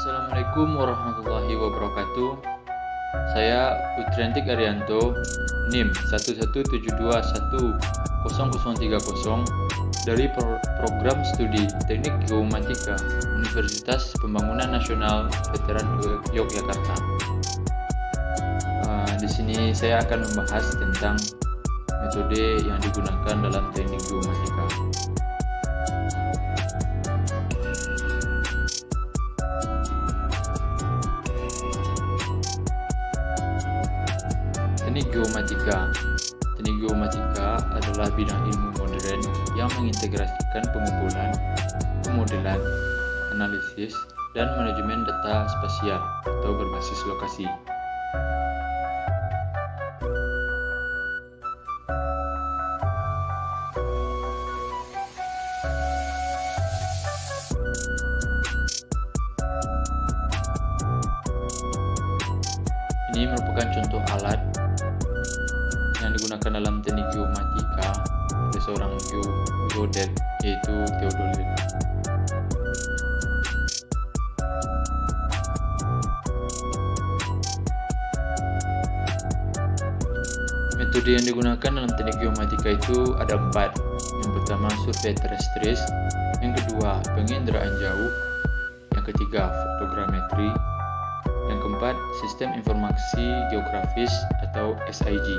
Assalamualaikum warahmatullahi wabarakatuh. Saya Putriantik Arianto, NIM 117210030 dari Program Studi Teknik Geomatika Universitas Pembangunan Nasional Veteran Yogyakarta. Di sini saya akan membahas tentang metode yang digunakan dalam teknik geomatika. Teknik geomatika adalah bidang ilmu modern yang mengintegrasikan pengumpulan, pemodelan, analisis, dan manajemen data spasial atau berbasis lokasi. Ini merupakan contoh alat yang digunakan dalam teknik geomatika oleh seorang geodet, yaitu Theodolit. Metode yang digunakan dalam teknik geomatika itu ada 4. Yang pertama, survei terestris. Yang kedua, penginderaan jauh. Yang ketiga, fotogrametri. Yang keempat, sistem informasi geografis atau SIG.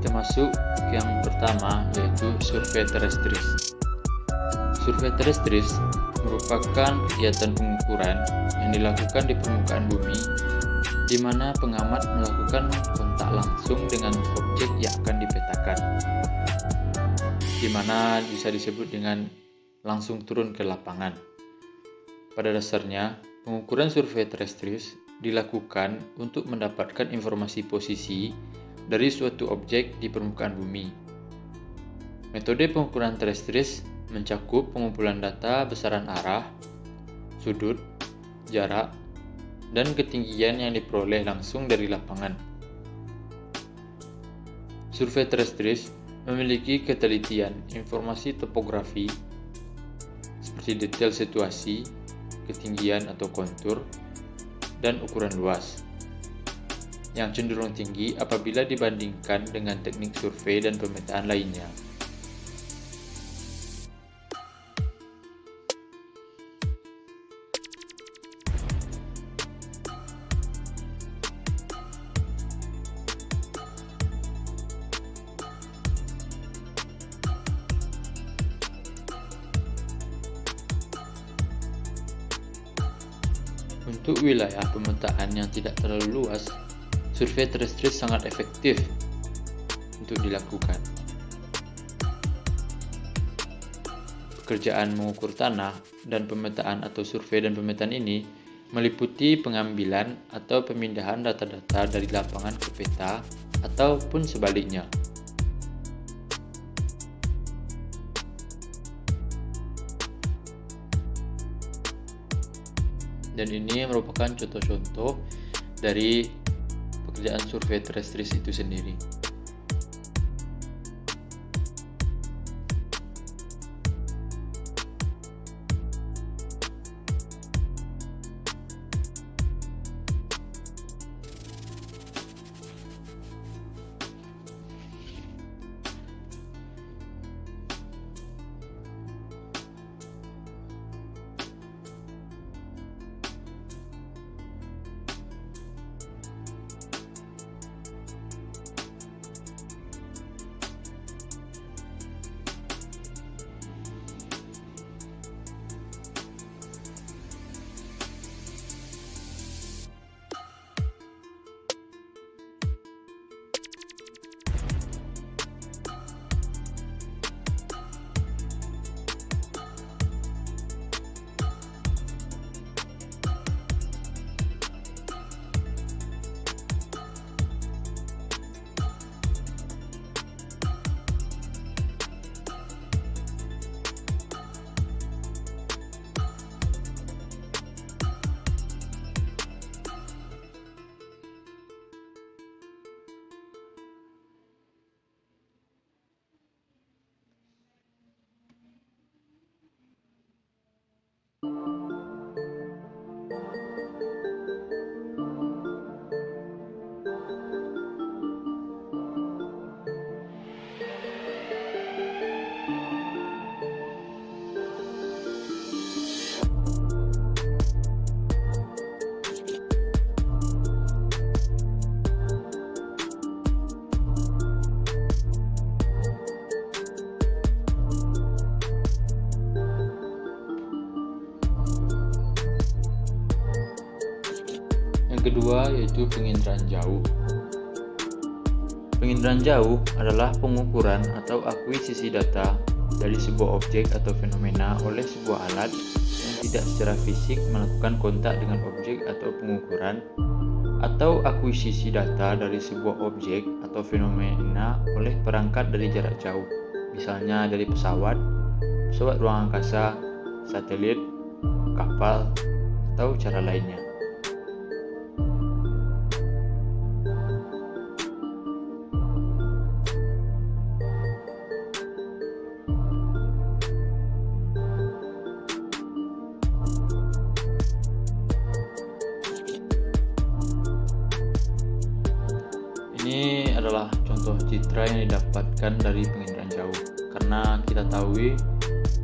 Kita masuk ke yang pertama, yaitu survei terestris. Survei terestris merupakan kegiatan pengukuran yang dilakukan di permukaan bumi, di mana pengamat melakukan kontak langsung dengan objek yang akan dipetakan, di mana bisa disebut dengan langsung turun ke lapangan. Pada dasarnya, pengukuran survei terestris dilakukan untuk mendapatkan informasi posisi dari suatu objek di permukaan bumi. Metode pengukuran terestris mencakup pengumpulan data besaran arah, sudut, jarak, dan ketinggian yang diperoleh langsung dari lapangan. Survei terestris memiliki ketelitian informasi topografi seperti detail situasi, ketinggian atau kontur, dan ukuran luas yang cenderung tinggi apabila dibandingkan dengan teknik survei dan pemetaan lainnya. Untuk wilayah pemetaan yang tidak terlalu luas, survei terestris sangat efektif untuk dilakukan. Pekerjaan mengukur tanah dan pemetaan atau survei dan pemetaan ini meliputi pengambilan atau pemindahan data-data dari lapangan ke peta ataupun sebaliknya. Dan ini merupakan contoh-contoh dari pekerjaan survei terestris itu sendiri. Yang kedua yaitu penginderaan jauh. Penginderaan jauh adalah pengukuran atau akuisisi data dari sebuah objek atau fenomena oleh sebuah alat yang tidak secara fisik melakukan kontak dengan objek atau pengukuran, atau akuisisi data dari sebuah objek atau fenomena oleh perangkat dari jarak jauh, misalnya dari pesawat ruang angkasa, satelit, kapal, atau cara lainnya. Ini adalah contoh citra yang didapatkan dari penginderaan jauh, karena kita tahu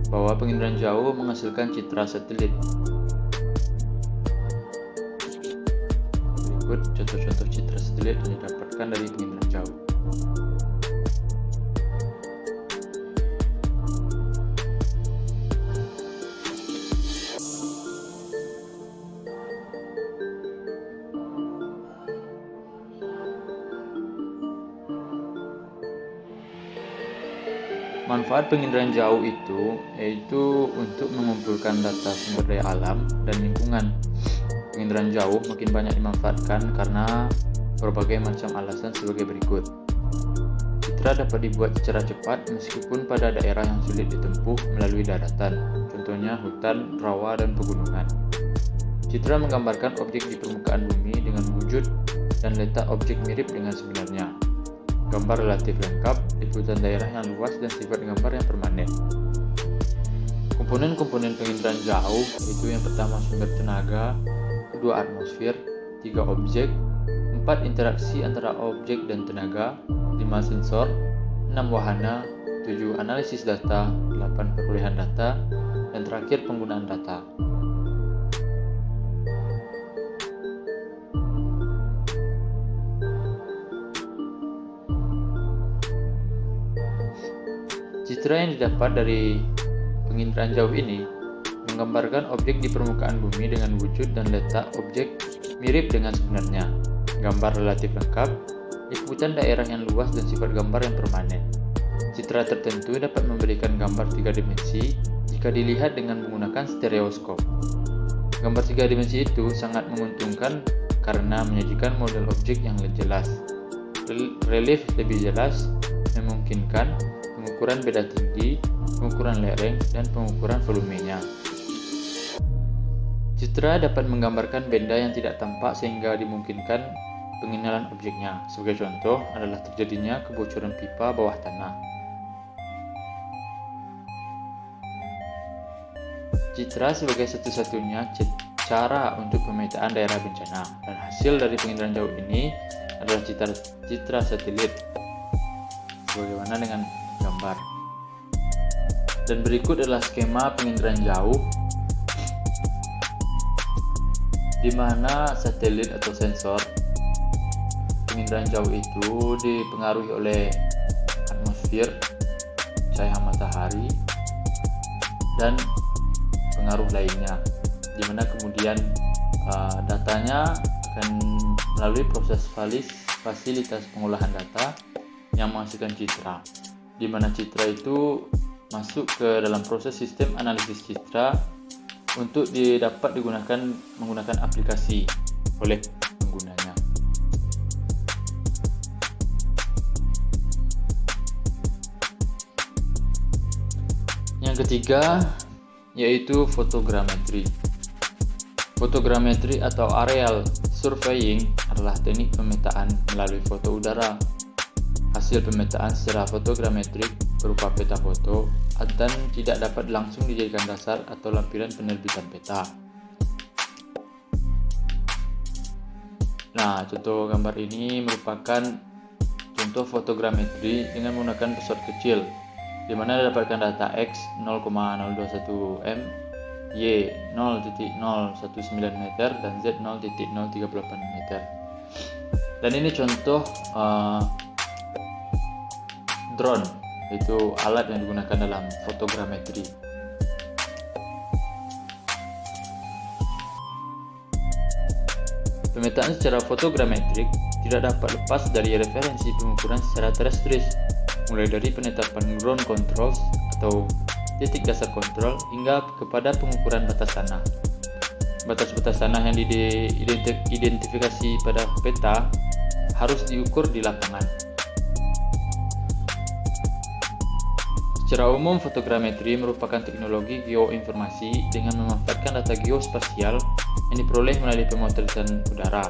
bahwa penginderaan jauh menghasilkan citra satelit. Berikut contoh-contoh citra satelit yang didapatkan dari penginderaan jauh. Manfaat penginderaan jauh itu yaitu untuk mengumpulkan data sumber daya alam dan lingkungan. Penginderaan jauh makin banyak dimanfaatkan karena berbagai macam alasan sebagai berikut. Citra dapat dibuat secara cepat meskipun pada daerah yang sulit ditempuh melalui daratan, contohnya hutan, rawa, dan pegunungan. Citra menggambarkan objek di permukaan bumi dengan wujud dan letak objek mirip dengan sebenarnya. Gambar relatif lengkap, liputan daerah yang luas, dan sifat gambar yang permanen. Komponen-komponen penginderaan jauh yaitu yang pertama sumber tenaga, kedua atmosfer, 3 objek, 4 interaksi antara objek dan tenaga, 5 sensor, 6 wahana, 7 analisis data, 8 perolehan data, dan terakhir penggunaan data. Citra yang didapat dari penginderaan jauh ini menggambarkan objek di permukaan bumi dengan wujud dan letak objek mirip dengan sebenarnya. Gambar relatif lengkap, liputan daerah yang luas, dan sifat gambar yang permanen. Citra tertentu dapat memberikan gambar 3 dimensi jika dilihat dengan menggunakan stereoskop. Gambar 3 dimensi itu sangat menguntungkan karena menyajikan model objek yang jelas, relief lebih jelas, memungkinkan pengukuran beda tinggi, pengukuran lereng, dan pengukuran volumenya. Citra dapat menggambarkan benda yang tidak tampak sehingga dimungkinkan pengenalan objeknya. Sebagai contoh adalah terjadinya kebocoran pipa bawah tanah. Citra sebagai satu-satunya cara untuk pemetaan daerah bencana, dan hasil dari penginderaan jauh ini adalah citra satelit sebagaimana dengan gambar. Dan berikut adalah skema penginderaan jauh di mana satelit atau sensor penginderaan jauh itu dipengaruhi oleh atmosfer, cahaya matahari, dan pengaruh lainnya, di mana kemudian datanya akan melalui proses fasilitas pengolahan data yang menghasilkan citra, di mana citra itu masuk ke dalam proses sistem analisis citra untuk dapat digunakan menggunakan aplikasi oleh penggunanya. Yang ketiga yaitu fotogrametri. Fotogrametri atau aerial surveying adalah teknik pemetaan melalui foto udara. Hasil pemetaan secara fotogrametrik berupa peta foto dan tidak dapat langsung dijadikan dasar atau lampiran penerbitan peta. Nah, contoh gambar ini merupakan contoh fotogrametri dengan menggunakan pesawat kecil di mana dapatkan data X 0,021 m, Y 0,019 meter, dan Z 0,038 meter. Dan ini contoh drone, yaitu alat yang digunakan dalam fotogrametri. Pemetaan secara fotogrametrik tidak dapat lepas dari referensi pengukuran secara terestris, mulai dari penetapan ground controls atau titik dasar kontrol hingga kepada pengukuran batas tanah. Batas-batas tanah yang diidentifikasi pada peta harus diukur di lapangan. Secara umum, fotogrametri merupakan teknologi geoinformasi dengan memanfaatkan data geospasial yang diperoleh melalui pemotretan udara.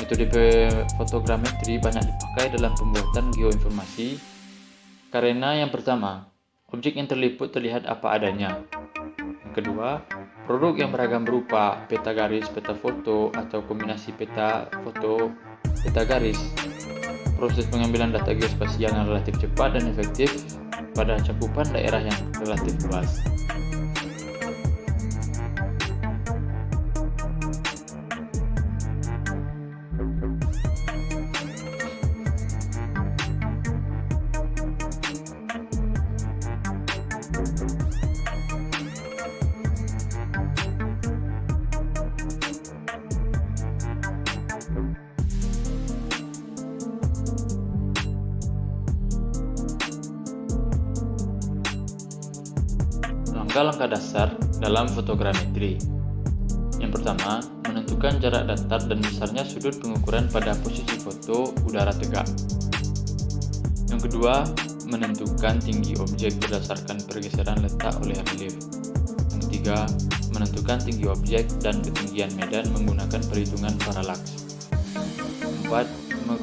Metode fotogrametri banyak dipakai dalam pembuatan geoinformasi karena yang pertama, objek yang terliput terlihat apa adanya. Yang kedua, produk yang beragam berupa peta garis, peta foto, atau kombinasi peta foto, peta garis. Proses pengambilan data geospasial yang relatif cepat dan efektif pada cakupan daerah yang relatif luas. Langkah-langkah dasar dalam fotogrametri. Yang pertama, menentukan jarak datar dan besarnya sudut pengukuran pada posisi foto udara tegak. Yang kedua, menentukan tinggi objek berdasarkan pergeseran letak oleh relief. Yang ketiga, menentukan tinggi objek dan ketinggian medan menggunakan perhitungan paralaks. Keempat,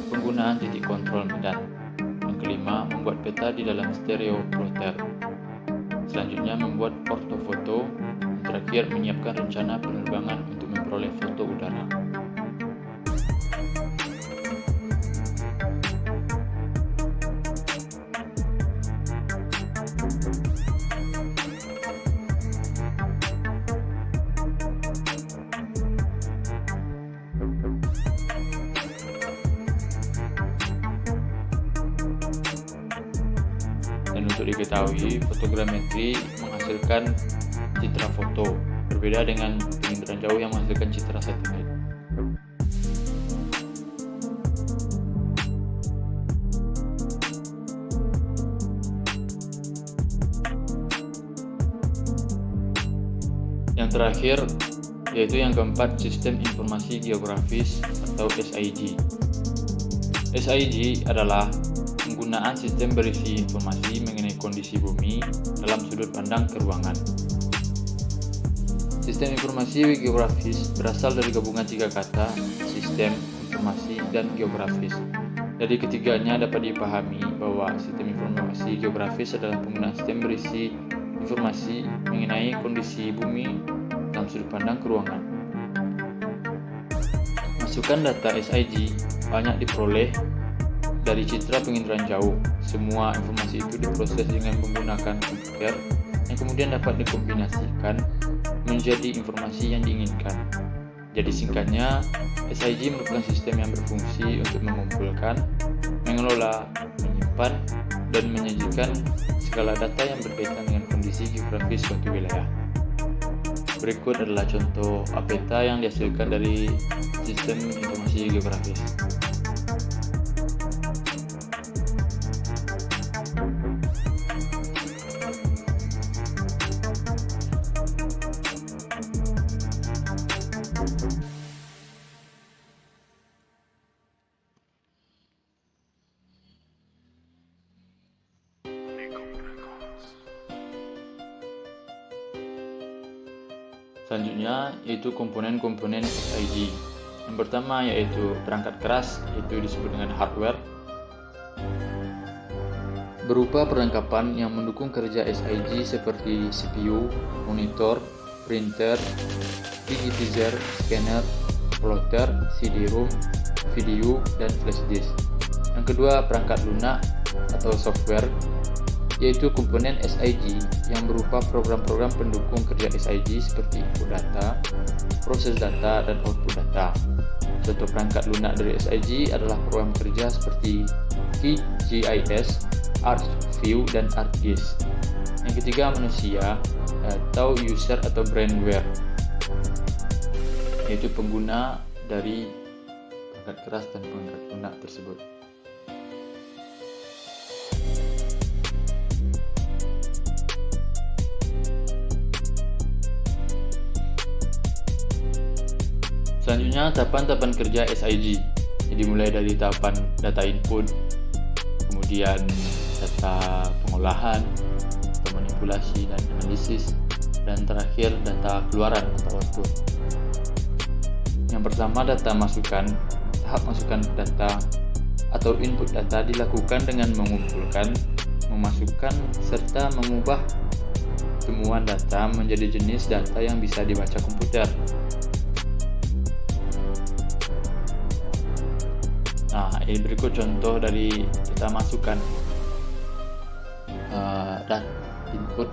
penggunaan titik kontrol medan. Yang kelima, membuat peta di dalam stereo plotter. Selanjutnya, membuat ortofoto. Yang terakhir, menyiapkan rencana penerbangan untuk memperoleh foto udara. Dan untuk diketahui, fotogrametri menghasilkan citra foto, berbeda dengan penginderaan jauh yang menghasilkan citra satelit. Yang terakhir, yaitu yang keempat, sistem informasi geografis atau SIG. SIG adalah penggunaan sistem berisi informasi mengenai kondisi bumi dalam sudut pandang keruangan. Sistem informasi geografis berasal dari gabungan tiga kata, sistem, informasi, dan geografis. Dari ketiganya dapat dipahami bahwa sistem informasi geografis adalah penggunaan sistem berisi informasi mengenai kondisi bumi dalam sudut pandang keruangan. Masukan data SIG banyak diperoleh dari citra penginderaan jauh. Semua informasi itu diproses dengan menggunakan komputer yang kemudian dapat dikombinasikan menjadi informasi yang diinginkan. Jadi singkatnya, SIG merupakan sistem yang berfungsi untuk mengumpulkan, mengelola, menyimpan, dan menyajikan segala data yang berkaitan dengan kondisi geografis suatu wilayah. Berikut adalah contoh peta yang dihasilkan dari sistem informasi geografis. Selanjutnya yaitu komponen-komponen SIG. Yang pertama yaitu perangkat keras, yaitu disebut dengan hardware, berupa perlengkapan yang mendukung kerja SIG seperti CPU, monitor, printer, digitizer, scanner, plotter, CD-ROM, video, dan flash disk. Yang kedua, perangkat lunak atau software, yaitu komponen SIG yang berupa program-program pendukung kerja SIG seperti input data, proses data, dan output data. Contoh perangkat lunak dari SIG adalah program kerja seperti QGIS, ArcView, dan ArcGIS. Yang ketiga, manusia atau user atau brainware, yaitu pengguna dari perangkat keras dan perangkat lunak tersebut. Selanjutnya, tahapan-tahapan kerja SIG. Jadi mulai dari tahapan data input, kemudian data pengolahan atau manipulasi dan analisis, dan terakhir data keluaran atau output. Yang pertama, data masukan. Tahap masukkan data atau input data dilakukan dengan mengumpulkan, memasukkan, serta mengubah temuan data menjadi jenis data yang bisa dibaca komputer. Nah, ini berikut contoh dari data masukan dan input.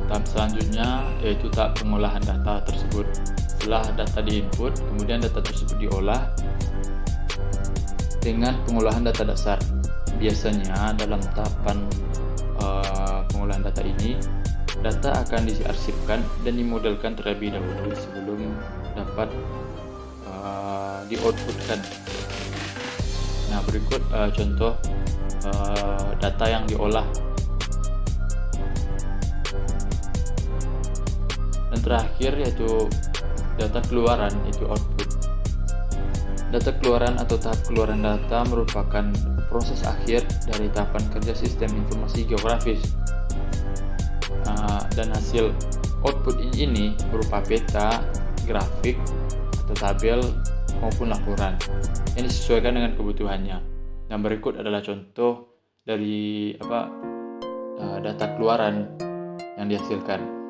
Tahap selanjutnya yaitu tahap pengolahan data tersebut. Setelah data diinput, kemudian data tersebut diolah dengan pengolahan data dasar. Biasanya dalam tahapan pengolahan data ini, data akan diarsipkan dan dimodelkan terlebih dahulu sebelum dapat di-outputkan. Nah, berikut contoh data yang diolah. Dan terakhir yaitu data keluaran, yaitu output. Data keluaran atau tahap keluaran data merupakan proses akhir dari tahapan kerja sistem informasi geografis. Dan hasil output ini berupa peta, grafik, atau tabel maupun laporan yang disesuaikan dengan kebutuhannya. Yang berikut adalah contoh dari data keluaran yang dihasilkan.